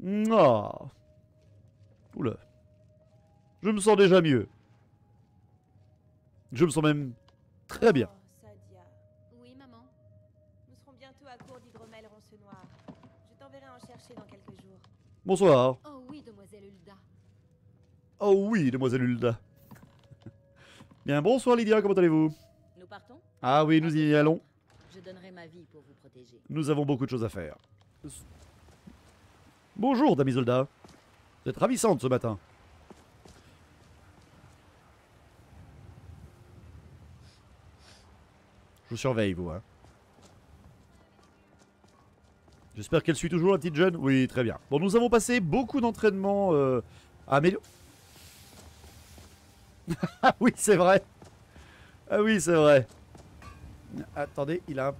Ah. Oula. Je me sens déjà mieux. Je me sens même très bien. Oh, Sadia. Oui, maman. Nous serons bientôt à court d'hydromel ronce noir. Je t'enverrai en chercher dans quelques jours. Bonsoir. Oh oui, demoiselle Hulda. Oh oui, demoiselle Hulda. Bien, bonsoir Lydia, comment allez-vous? Nous partons? Ah oui, nous y allons. Je donnerai ma vie pour vous protéger. Nous avons beaucoup de choses à faire. Bonjour, dame Isolda. Vous êtes ravissante ce matin. Je vous surveille, vous, hein. J'espère qu'elle suit toujours la petite jeune. Oui, très bien. Bon, nous avons passé beaucoup d'entraînement à améliorer. Ah oui, c'est vrai. Ah oui, c'est vrai. Attendez, il a un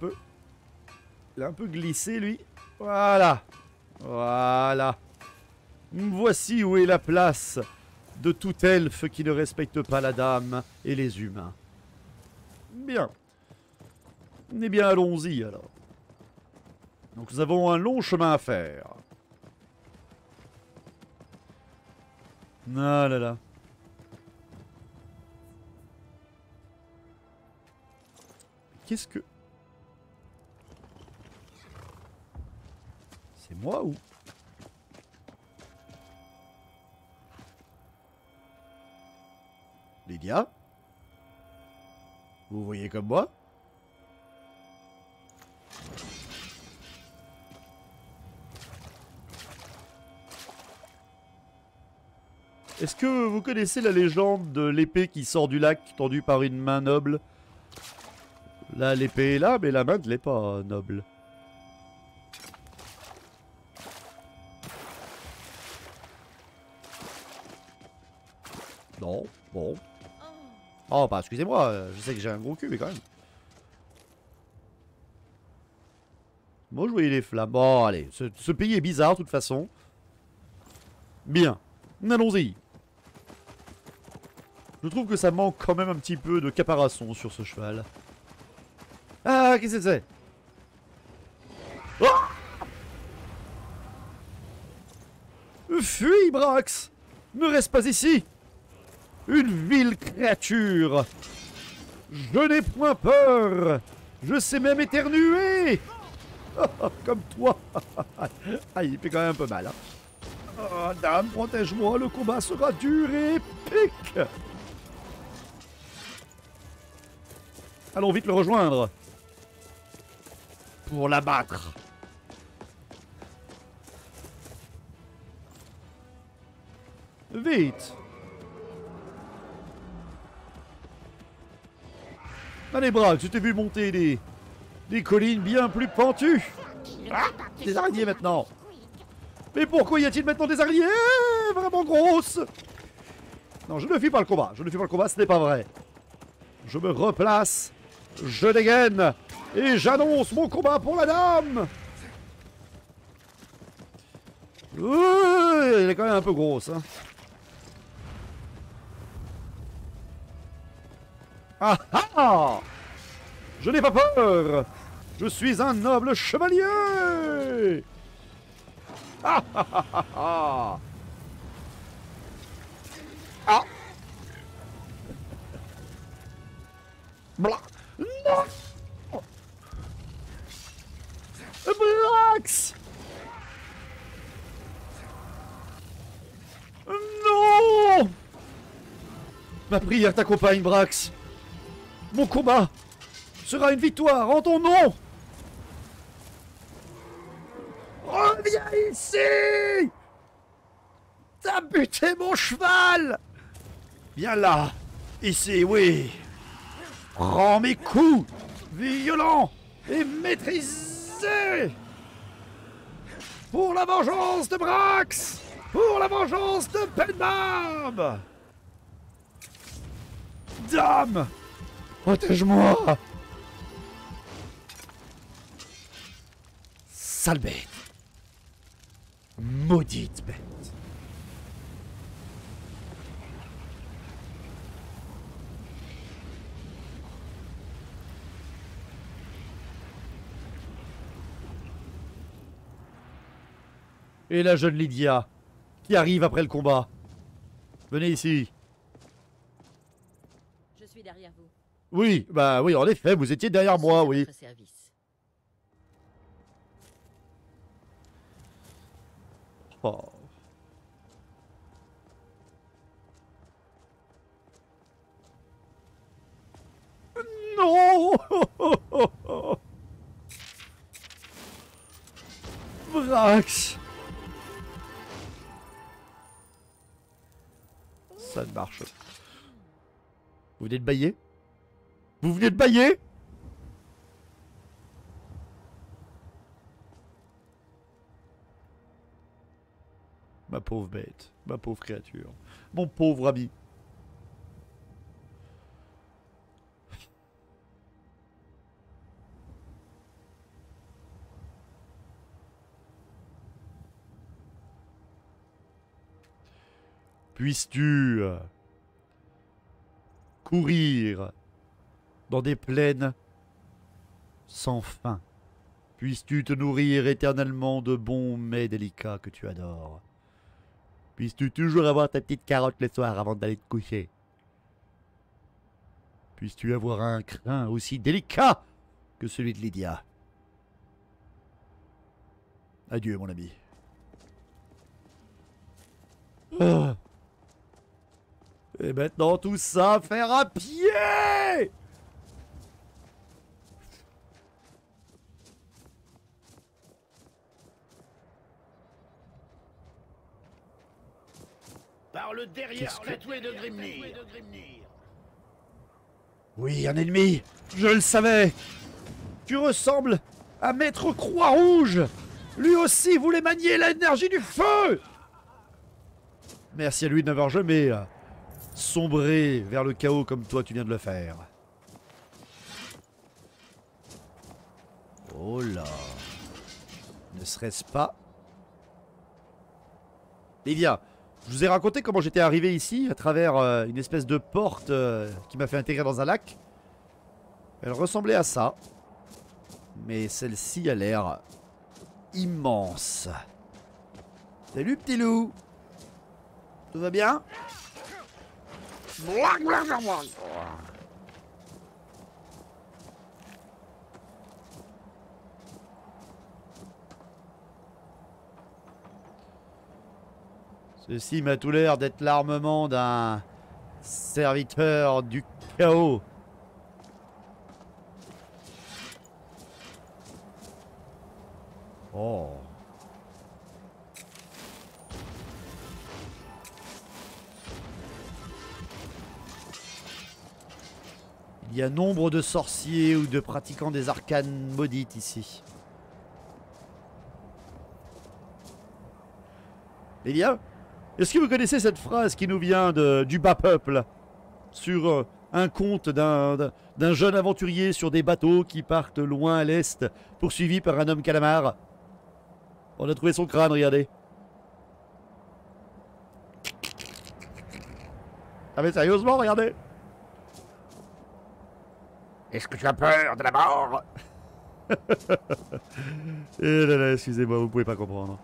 peu glissé, lui. Voilà. Voilà. Voici où est la place de tout elfe qui ne respecte pas la dame et les humains. Bien. Eh bien, allons-y, alors. Donc, nous avons un long chemin à faire. Ah là là. Qu'est-ce que... C'est moi ou... Lydia? Vous voyez comme moi? Est-ce que vous connaissez la légende de l'épée qui sort du lac tendue par une main noble? Là, l'épée est là, mais la main ne l'est pas noble. Non, bon. Oh, bah excusez-moi, je sais que j'ai un gros cul, mais quand même. Moi, je voyais les flammes. Bon, allez, ce pays est bizarre, de toute façon. Bien, allons-y. Je trouve que ça manque quand même un petit peu de caparaçon sur ce cheval. Ah, qu'est-ce que c'est? Oh! Fuis, Brax! Ne reste pas ici! Une vile créature! Je n'ai point peur! Je sais même éternuer! Comme toi! Ah, il fait quand même un peu mal. Hein. Oh, dame, protège-moi, le combat sera dur et épique! Allons vite le rejoindre! Pour l'abattre! Vite! Allez, Brax, je t'ai vu monter des collines bien plus pentues! Ah, des araignées maintenant! Mais pourquoi y a-t-il maintenant des araignées vraiment grosses? Non, je ne fuis pas le combat. Je ne fuis pas le combat, ce n'est pas vrai. Je me replace, je dégaine, et j'annonce mon combat pour la dame! Elle est quand même un peu grosse, hein. Ah ah! Je n'ai pas peur! Je suis un noble chevalier! Ah ah ah ah ah! Ah! Blah! Non! Brax! Non! Ma prière t'accompagne, Brax. Mon combat sera une victoire en ton nom. Reviens ici! T'as buté mon cheval! Viens là, ici, oui. Prends mes coups, violents et maîtrisés. Pour la vengeance de Brax! Pour la vengeance de Penmab! Dame! Protège-moi! Sale bête! Maudite bête! Et la jeune Lydia, qui arrive après le combat. Venez ici. Je suis derrière vous. Oui, bah oui, en effet, vous étiez derrière moi, Je suis à oui. votre service. Oh. Non. Brax. Ça ne marche. Vous venez de bailler? Vous venez de bailler? Ma pauvre bête, ma pauvre créature, mon pauvre ami. Puisses-tu courir dans des plaines sans fin? Puisses-tu te nourrir éternellement de bons mets délicats que tu adores? Puisses-tu toujours avoir ta petite carotte le soir avant d'aller te coucher? Puisses-tu avoir un crin aussi délicat que celui de Lydia? Adieu, mon ami. Ah. Et maintenant, tout ça à faire à pied! Par le derrière statue de Grimnir. Oui, un ennemi! Je le savais! Tu ressembles à Maître Croix-Rouge! Lui aussi voulait manier l'énergie du feu! Merci à lui de n'avoir jamais sombré vers le chaos comme toi tu viens de le faire. Oh là! Ne serait-ce pas... Lydia, je vous ai raconté comment j'étais arrivé ici à travers une espèce de porte qui m'a fait intégrer dans un lac. Elle ressemblait à ça. Mais celle-ci a l'air immense. Salut petit loup. Tout va bien? Ceci m'a tout l'air d'être l'armement d'un serviteur du chaos. Oh. Il y a nombre de sorciers ou de pratiquants des arcanes maudites ici. Lydia, est-ce que vous connaissez cette phrase qui nous vient du bas peuple sur un conte d'un jeune aventurier sur des bateaux qui partent loin à l'est, poursuivi par un homme calamar? On a trouvé son crâne, regardez. Ah mais sérieusement, regardez. Est-ce que tu as peur de la mort? Eh là là, excusez-moi, vous pouvez pas comprendre.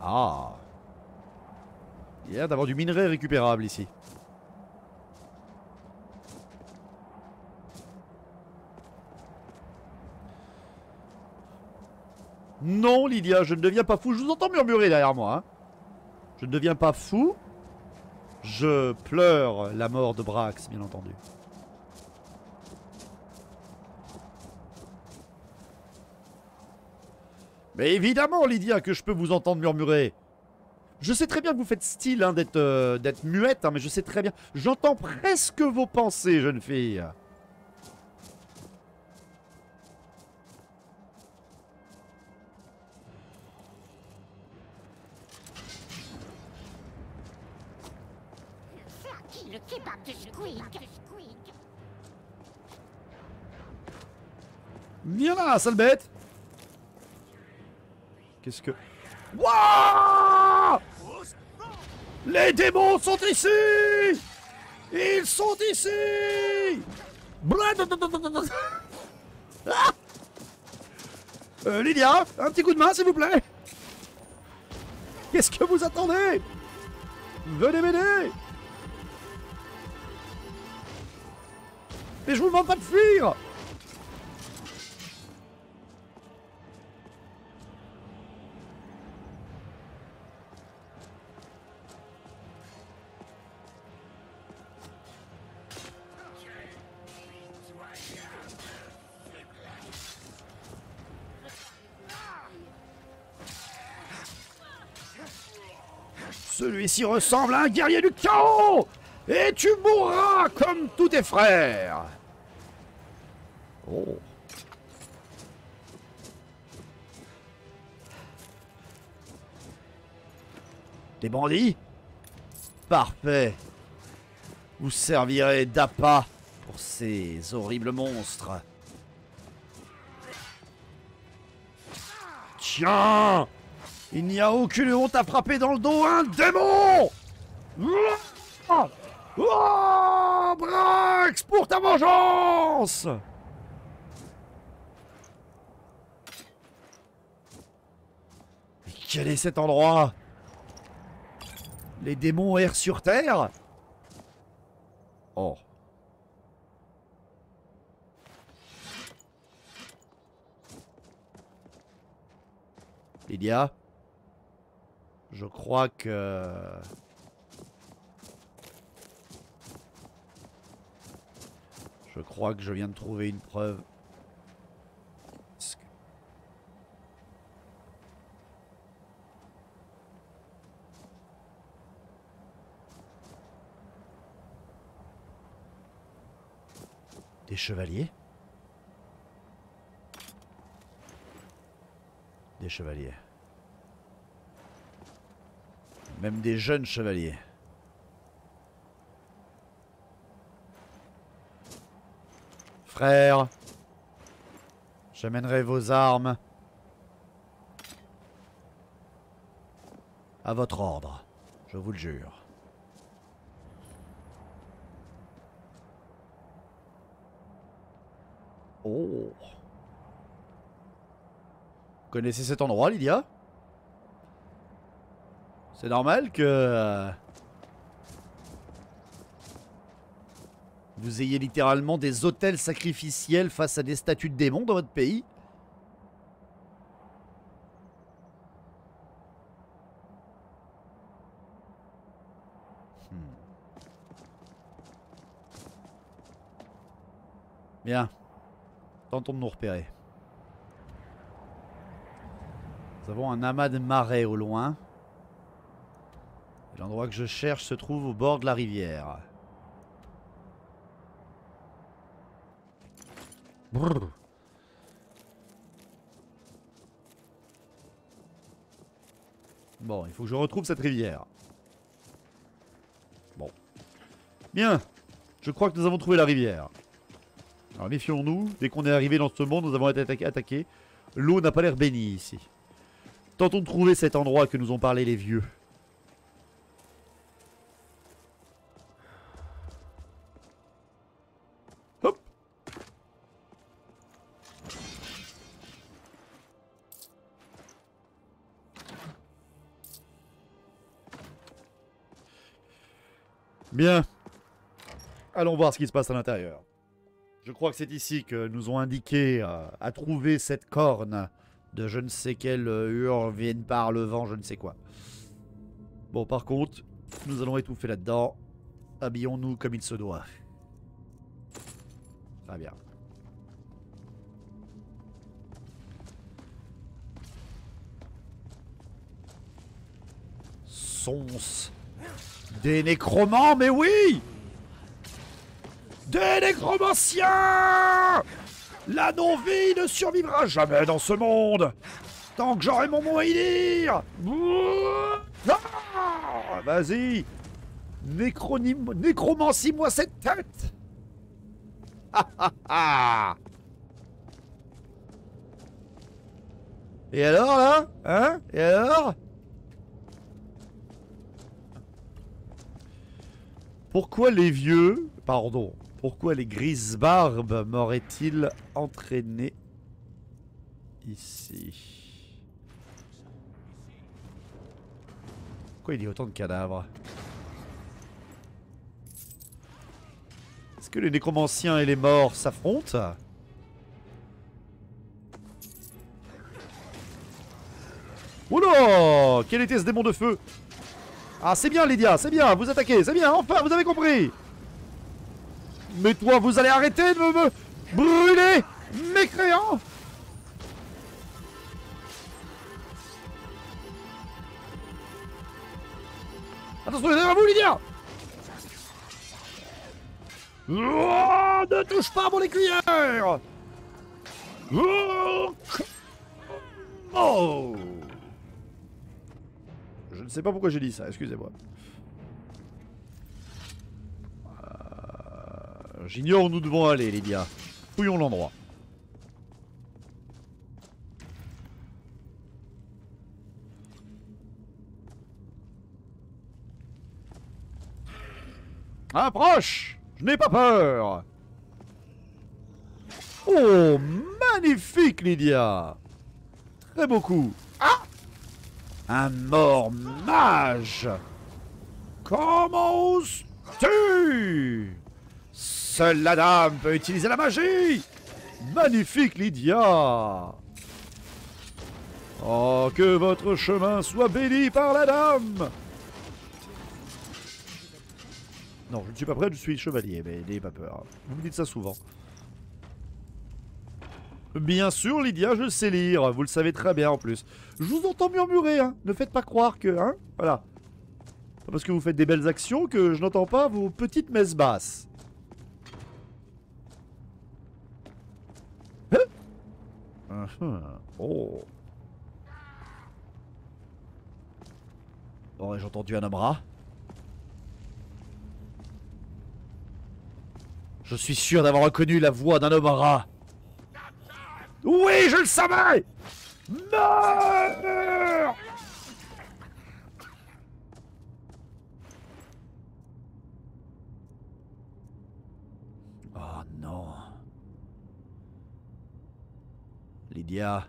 Ah. Il y a l'air d'avoir du minerai récupérable ici. Non, Lydia, je ne deviens pas fou. Je vous entends murmurer derrière moi. Hein. Je ne deviens pas fou. Je pleure la mort de Brax, bien entendu. Mais évidemment, Lydia, que je peux vous entendre murmurer. Je sais très bien que vous faites style hein, d'être muette, hein, mais je sais très bien. J'entends presque vos pensées, jeune fille. Le kebab de Squeak. Viens là, sale bête. Qu'est-ce que... Wouah! Les démons sont ici! Ils sont ici! Lydia, un petit coup de main s'il vous plaît. Qu'est-ce que vous attendez? Venez m'aider. Mais je vous demande pas de fuir. Celui-ci ressemble à un guerrier du chaos. Et tu mourras comme tous tes frères. Oh. Des bandits? Parfait. Vous servirez d'appât pour ces horribles monstres. Tiens! Il n'y a aucune honte à frapper dans le dos un démon! Oh, Brax, pour ta vengeance! Mais quel est cet endroit? Les démons errent sur Terre? Oh. Lydia? Je crois que... je viens de trouver une preuve. Des chevaliers? Des chevaliers. Même des jeunes chevaliers. Frère, j'amènerai vos armes à votre ordre, je vous le jure. Oh. Vous connaissez cet endroit, Lydia? C'est normal que... vous ayez littéralement des autels sacrificiels face à des statues de démons dans votre pays? Bien. Tentons de nous repérer. Nous avons un amas de marais au loin. L'endroit que je cherche se trouve au bord de la rivière. Brrr. Bon, il faut que je retrouve cette rivière. Bon. Bien. Je crois que nous avons trouvé la rivière. Alors méfions-nous. Dès qu'on est arrivé dans ce monde, nous avons été attaqués. L'eau n'a pas l'air bénie ici. Tentons de trouver cet endroit que nous ont parlé les vieux. Hop. Bien. Allons voir ce qui se passe à l'intérieur. Je crois que c'est ici que nous ont indiqué à trouver cette corne de je ne sais quelle hurle vienne par le vent, je ne sais quoi. Bon, par contre, nous allons étouffer là-dedans. Habillons-nous comme il se doit. Très bien. Sons. Des nécromants, mais oui! Des nécromanciens! La non-vie ne survivra jamais dans ce monde! Tant que j'aurai mon mot à y dire! Ah, vas-y! Nécromancie-moi cette tête! Ha ha ha! Et alors là? Hein? Et alors? Pourquoi les vieux... Pardon. Pourquoi les grises barbes m'auraient-ils entraîné ici. Pourquoi il y a autant de cadavres? Est-ce que les nécromanciens et les morts s'affrontent? Oula! Quel était ce démon de feu? Ah, c'est bien, Lydia, c'est bien, vous attaquez, c'est bien, enfin, vous avez compris! Mais toi, vous allez arrêter de me brûler, mécréant! Attention, derrière vous, Lydia! Oh, ne touche pas à mon écuyère! Oh! Je ne sais pas pourquoi j'ai dit ça, excusez-moi. J'ignore où nous devons aller, Lydia. Fouillons l'endroit. Approche! Je n'ai pas peur! Oh, magnifique, Lydia! Très beau coup. Ah! Un mort mage! Comment oses-tu? Seule la dame peut utiliser la magie! Magnifique, Lydia! Oh, que votre chemin soit béni par la dame! Non, je ne suis pas prêt, je suis chevalier, mais n'ayez pas peur. Vous me dites ça souvent. Bien sûr, Lydia, je sais lire. Vous le savez très bien en plus. Je vous entends murmurer, hein. Ne faites pas croire que, hein. Voilà. Pas parce que vous faites des belles actions que je n'entends pas vos petites messes basses. Hein? Oh. Aurais-je entendu un homme rat? Je suis sûr d'avoir reconnu la voix d'un homme rat. Oui, je le savais! Meurs! Oh non. Lydia.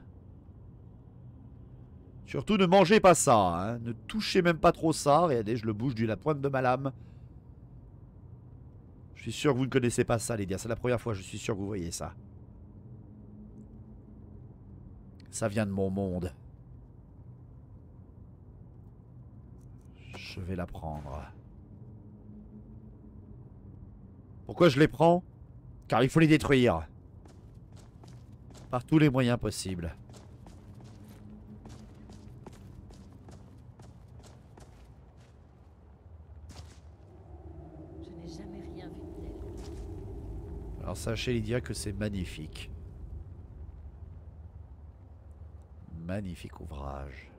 Surtout ne mangez pas ça, hein. Ne touchez même pas trop ça. Regardez, je le bouge de la pointe de ma lame. Je suis sûr que vous ne connaissez pas ça, Lydia. C'est la première fois, je suis sûr que vous voyez ça. Ça vient de mon monde. Je vais la prendre. Pourquoi je les prends? Car il faut les détruire. Par tous les moyens possibles. Je n'ai jamais rien vu de tel. Alors sachez, Lydia, que c'est magnifique. Magnifique ouvrage.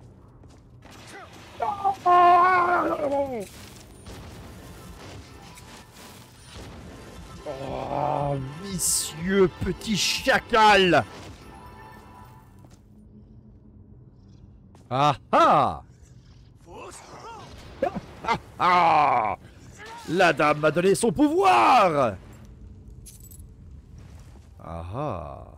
Oh, vicieux petit chacal! Ah ah! Ah ah! La dame m'a donné son pouvoir! Ah ah!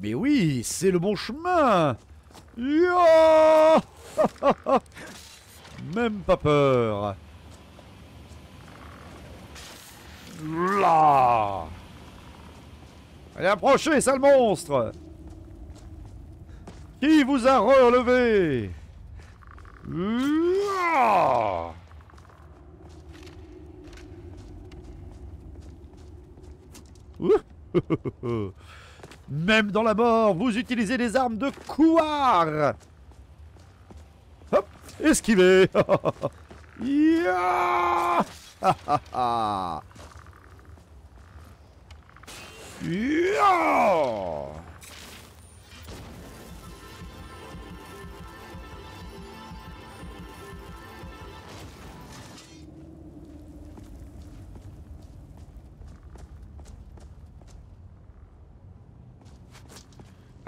Mais oui, c'est le bon chemin! Ya! Même pas peur. Là! Allez, approchez, sale monstre! Qui vous a relevé? Là! Même dans la mort, vous utilisez des armes de couard. Hop, esquivez. Ya! Ya!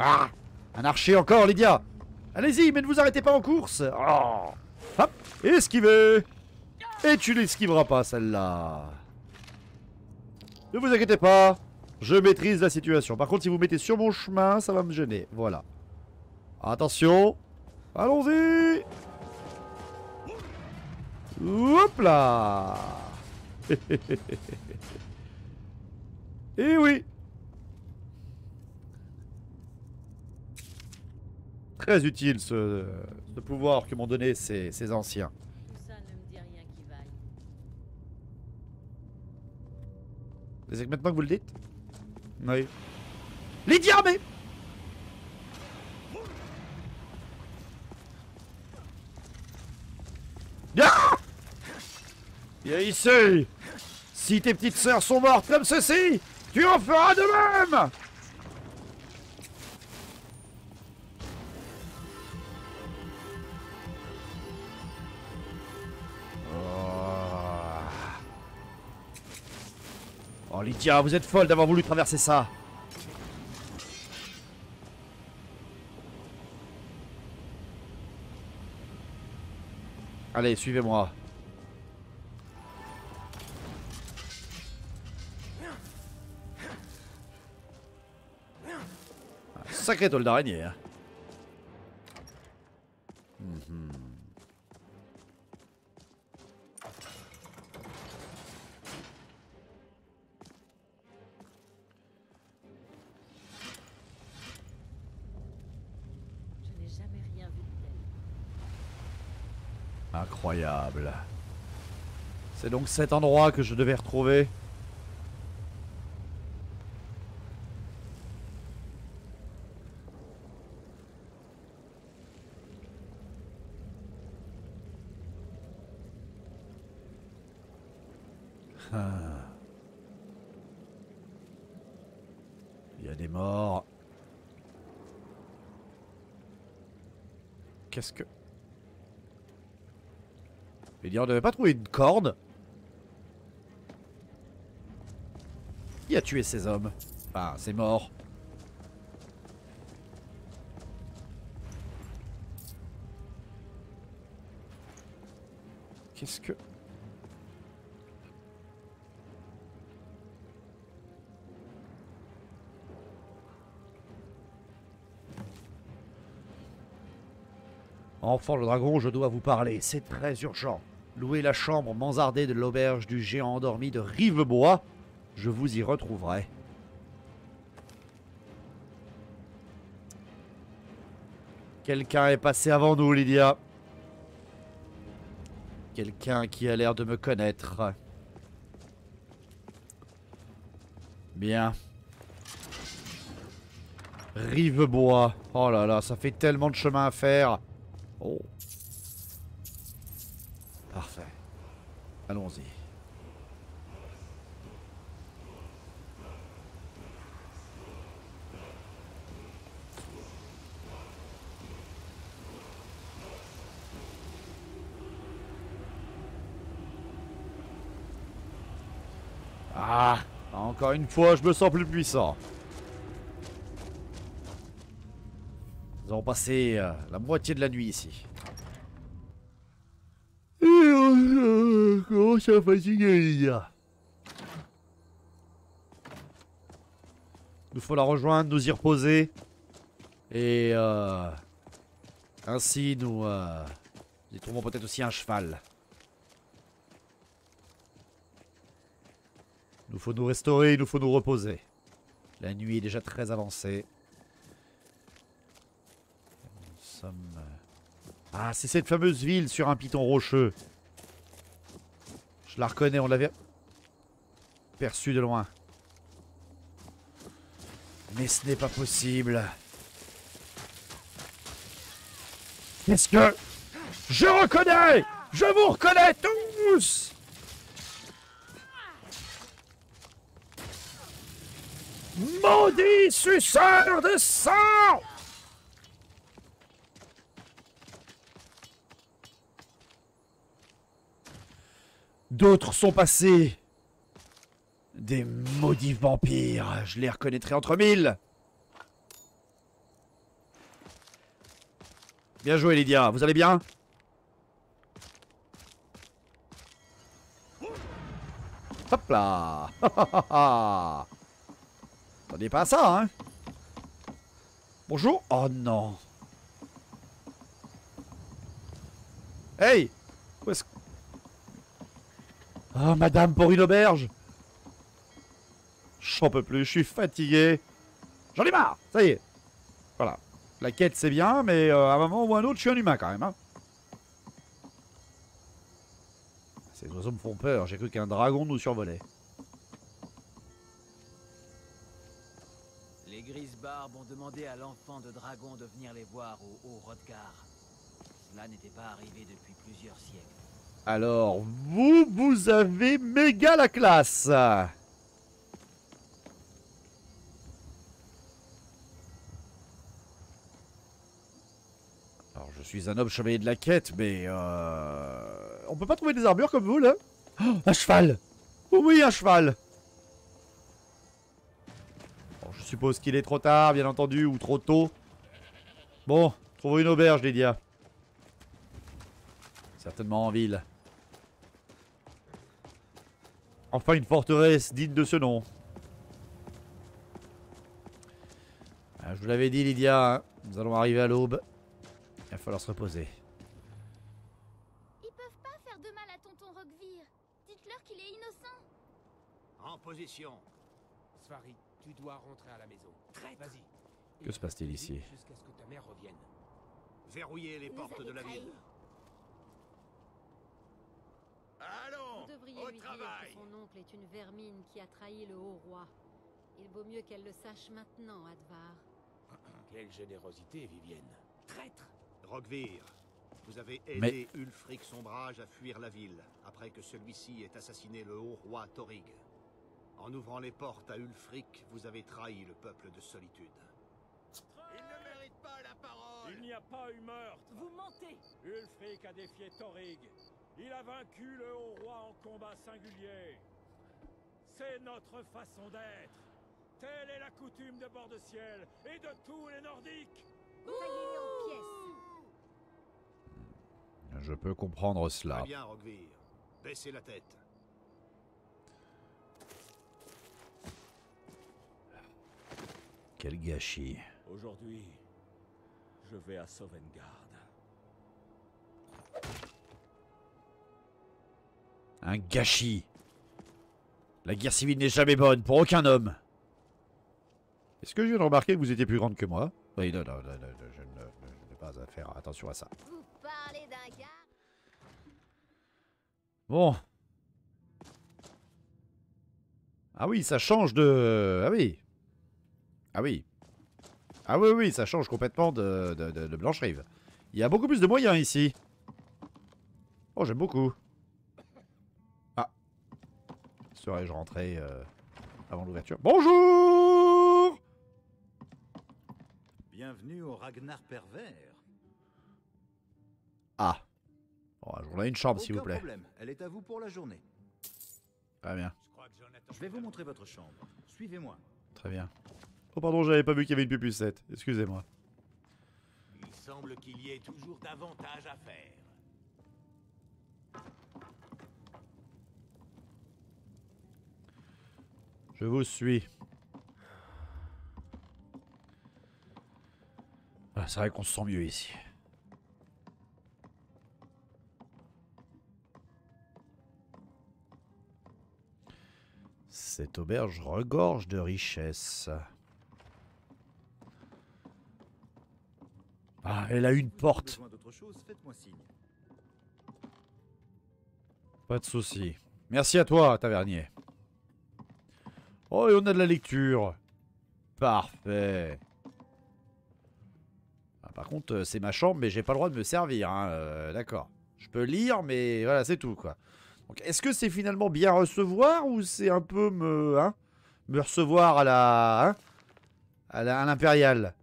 Ah! Un archer encore, Lydia! Allez-y, mais ne vous arrêtez pas en course! Oh. Hop! Esquivez! Et tu l'esquiveras pas, celle-là! Ne vous inquiétez pas, je maîtrise la situation. Par contre, si vous mettez sur mon chemin, ça va me gêner. Voilà. Attention. Allons-y. Hop là. Et oui. Très utile ce pouvoir que m'ont donné ces anciens. Tout ça ne me dit rien qui vaille. C'est que maintenant que vous le dites? Oui. Lydia, mais... Ah! Viens ici! Si tes petites sœurs sont mortes comme ceci, tu en feras de même! Oh Lydia, vous êtes folle d'avoir voulu traverser ça. Allez, suivez-moi. Sacré tôle d'araignée, hein. Je n'ai jamais rien vu de tel. Incroyable. C'est donc cet endroit que je devais retrouver. Il y a des morts. Qu'est-ce que... Il dit on devait pas trouver une corde. Qui a tué ces hommes? Enfin, ces morts. Qu'est-ce que... Enfant le dragon, je dois vous parler, c'est très urgent. Louez la chambre mansardée de l'auberge du géant endormi de Rivebois. Je vous y retrouverai. Quelqu'un est passé avant nous, Lydia. Quelqu'un qui a l'air de me connaître. Bien. Rivebois. Oh là là, ça fait tellement de chemin à faire. Oh. Parfait. Allons-y. Ah, encore une fois, je me sens plus puissant. Nous avons passé la moitié de la nuit ici. Comment ça fatigué, Lydia. Nous faut la rejoindre, nous y reposer. Et ainsi nous y trouvons peut-être aussi un cheval. Nous faut nous restaurer, il nous faut nous reposer. La nuit est déjà très avancée. Nous sommes... Ah, c'est cette fameuse ville sur un piton rocheux. Je la reconnais, on l'avait perçue de loin. Mais ce n'est pas possible. Qu'est-ce que... Je reconnais! Je vous reconnais tous! Maudit suceur de sang! D'autres sont passés. Des maudits vampires. Je les reconnaîtrai entre mille. Bien joué, Lydia. Vous allez bien? Hop là. Attendez pas à ça, hein. Bonjour. Oh non. Hey. Où est-ce... Oh, madame, pour une auberge. J'en peux plus, je suis fatigué. J'en ai marre, ça y est. Voilà. La quête, c'est bien, mais à un moment ou à un autre, je suis un humain quand même. Hein. Ces oiseaux me font peur, j'ai cru qu'un dragon nous survolait. Les Grisbarbes ont demandé à l'enfant de dragon de venir les voir au Haut-Hrothgar. Cela n'était pas arrivé depuis plusieurs siècles. Alors, vous avez méga la classe. Alors, je suis un homme chevalier de la quête, mais on peut pas trouver des armures comme vous, là? Oh, un cheval! Oui, un cheval! Bon, je suppose qu'il est trop tard, bien entendu, ou trop tôt. Bon, trouvons une auberge, Lydia. Certainement en ville. Enfin une forteresse digne de ce nom. Ah, je vous l'avais dit, Lydia, hein, nous allons arriver à l'aube. Il va falloir se reposer. Ils peuvent pas faire de mal à tonton Roquevire. Dites-leur qu'il est innocent. En position. Svari, tu dois rentrer à la maison. Vas-y. Que se passe-t-il ici? Jusqu'à ce que ta mère revienne. Verrouillez les Vous portes avez de la trahi. ville. Allons, Vous devriez au lui dire travail. que son oncle est une vermine qui a trahi le haut roi. Il vaut mieux qu'elle le sache maintenant, Advar. Quelle générosité, Vivienne. Traître. Roquevire, vous avez aidé Mais- Ulfric Sombrage à fuir la ville, après que celui-ci ait assassiné le haut roi Thorig. En ouvrant les portes à Ulfric, vous avez trahi le peuple de Solitude. Il ne mérite pas la parole. Il n'y a pas eu meurtre. Vous mentez. Ulfric a défié Thorig. Il a vaincu le haut roi en combat singulier. C'est notre façon d'être. Telle est la coutume de Bord-de-Ciel et de tous les Nordiques. Taillez-les en pièces. Je peux comprendre cela. Très bien, Roquevire. Baissez la tête. Quel gâchis. Aujourd'hui, je vais à Sovngarde. Un gâchis. La guerre civile n'est jamais bonne pour aucun homme. Est-ce que je viens de remarquer que vous étiez plus grande que moi? Oui, non, je n'ai pas à faire attention à ça. Vous parlez d'un gars. Bon. Ah oui, ça change de... Ah oui. Ah oui. Ah oui, oui, ça change complètement de Blancherive. Il y a beaucoup plus de moyens ici. Oh, j'aime beaucoup. Ah. Serais-je rentré avant l'ouverture? Bonjour! Bienvenue au Ragnar pervers. Ah. Bon, on a une chambre, s'il vous Aucun plaît. problème, elle est à vous pour la journée. Très bien, Je vais vous montrer votre chambre. Suivez-moi. très bien. Oh pardon, j'avais pas vu qu'il y avait une pupusette. Excusez-moi. Il semble qu'il y ait toujours davantage à faire. Je vous suis. Ah, c'est vrai qu'on se sent mieux ici. Cette auberge regorge de richesses. Ah, elle a une Si vous avez porte. besoin d'autre chose, faites-moi signe. Pas de souci. Merci à toi, tavernier. Oh, et on a de la lecture. Parfait. Ah, par contre, c'est ma chambre, mais j'ai pas le droit de me servir. Hein. D'accord. Je peux lire, mais voilà, c'est tout, quoi. Donc, est-ce que c'est finalement bien recevoir ou c'est un peu me recevoir à la, à l'impériale?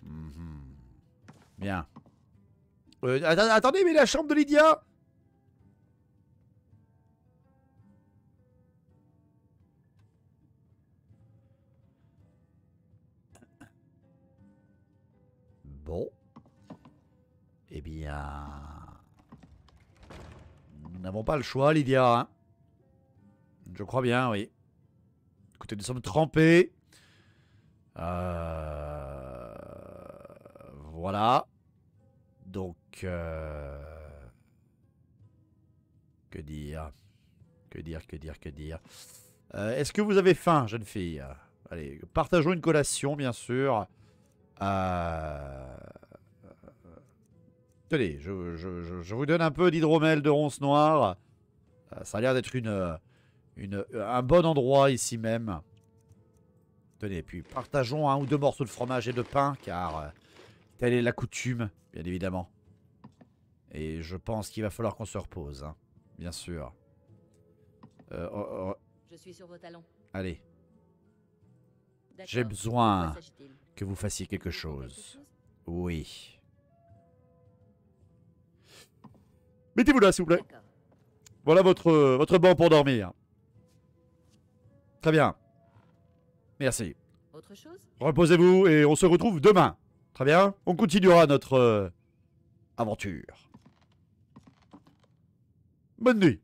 Mhm. Bien. Attendez, mais la chambre de Lydia? Bon. Eh bien... n'avons pas le choix, Lydia. Hein. Je crois bien, oui. Écoutez, nous sommes trempés. Voilà. Donc... Que dire? Que dire? Est-ce que vous avez faim, jeune fille? Allez, partageons une collation, bien sûr. Tenez, je vous donne un peu d'hydromel de ronce noire. Ça a l'air d'être un bon endroit ici même. Tenez, puis partageons 1 ou 2 morceaux de fromage et de pain, car telle est la coutume, bien évidemment. Et je pense qu'il va falloir qu'on se repose, hein, bien sûr. Je suis sur vos talons. Allez. D'accord. J'ai besoin De quoi s'agit-il? que vous fassiez quelque chose. Oui. Mettez-vous là, s'il vous plaît. D'accord. Voilà votre banc pour dormir. Très bien. Merci. Autre chose? Reposez-vous et on se retrouve demain. Très bien. On continuera notre aventure. Bonne nuit.